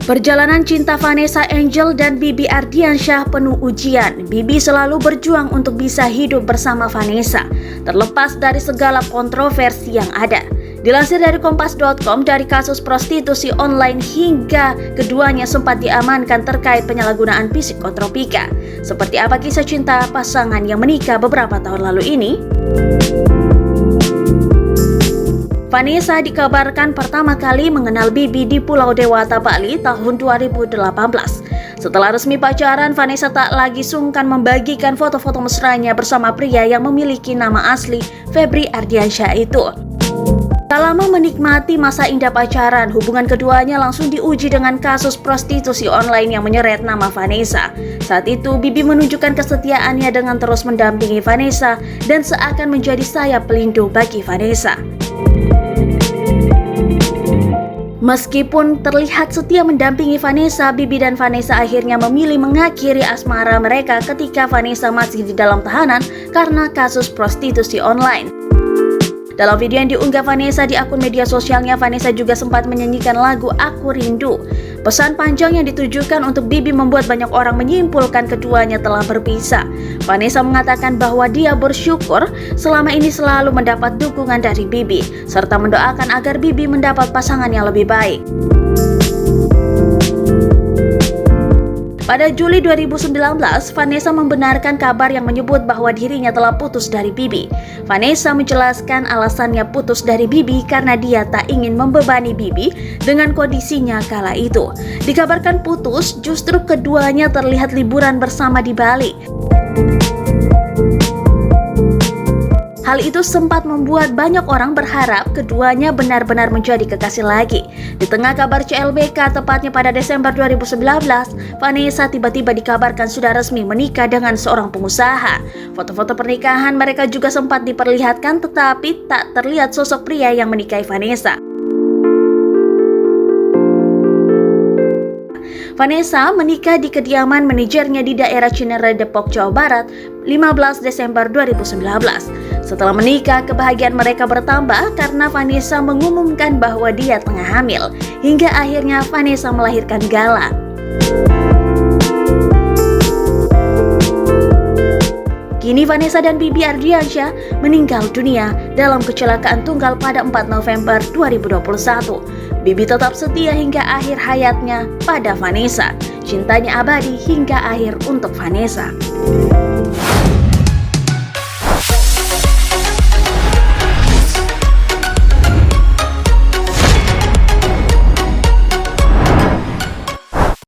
Perjalanan cinta Vanessa Angel dan Bibi Ardiansyah penuh ujian. Bibi selalu berjuang untuk bisa hidup bersama Vanessa, terlepas dari segala kontroversi yang ada. Dilansir dari Kompas.com, dari kasus prostitusi online hingga keduanya sempat diamankan terkait penyalahgunaan psikotropika. Seperti apa kisah cinta pasangan yang menikah beberapa tahun lalu ini? Vanessa dikabarkan pertama kali mengenal Bibi di Pulau Dewata, Bali tahun 2018. Setelah resmi pacaran, Vanessa tak lagi sungkan membagikan foto-foto mesranya bersama pria yang memiliki nama asli Febri Ardiansyah itu. Tak lama menikmati masa indah pacaran, hubungan keduanya langsung diuji dengan kasus prostitusi online yang menyeret nama Vanessa. Saat itu, Bibi menunjukkan kesetiaannya dengan terus mendampingi Vanessa dan seakan menjadi sayap pelindung bagi Vanessa. Meskipun terlihat setia mendampingi Vanessa, Bibi dan Vanessa akhirnya memilih mengakhiri asmara mereka ketika Vanessa masih di dalam tahanan karena kasus prostitusi online. Dalam video yang diunggah Vanessa di akun media sosialnya, Vanessa juga sempat menyanyikan lagu Aku Rindu. Pesan panjang yang ditujukan untuk Bibi membuat banyak orang menyimpulkan keduanya telah berpisah. Vanessa mengatakan bahwa dia bersyukur selama ini selalu mendapat dukungan dari Bibi, serta mendoakan agar Bibi mendapat pasangan yang lebih baik. Pada Juli 2019, Vanessa membenarkan kabar yang menyebut bahwa dirinya telah putus dari Bibi. Vanessa menjelaskan alasannya putus dari Bibi karena dia tak ingin membebani Bibi dengan kondisinya kala itu. Dikabarkan putus, justru keduanya terlihat liburan bersama di Bali. Hal itu sempat membuat banyak orang berharap keduanya benar-benar menjadi kekasih lagi. Di tengah kabar CLBK, tepatnya pada Desember 2019, Vanessa tiba-tiba dikabarkan sudah resmi menikah dengan seorang pengusaha. Foto-foto pernikahan mereka juga sempat diperlihatkan, tetapi tak terlihat sosok pria yang menikahi Vanessa. Vanessa menikah di kediaman manajernya di daerah Cinere, Depok, Jawa Barat, 15 Desember 2019. Setelah menikah, kebahagiaan mereka bertambah karena Vanessa mengumumkan bahwa dia tengah hamil. Hingga akhirnya Vanessa melahirkan Gala. Kini Vanessa dan Bibi Ardiansyah meninggal dunia dalam kecelakaan tunggal pada 4 November 2021. Bibi tetap setia hingga akhir hayatnya pada Vanessa. Cintanya abadi hingga akhir untuk Vanessa.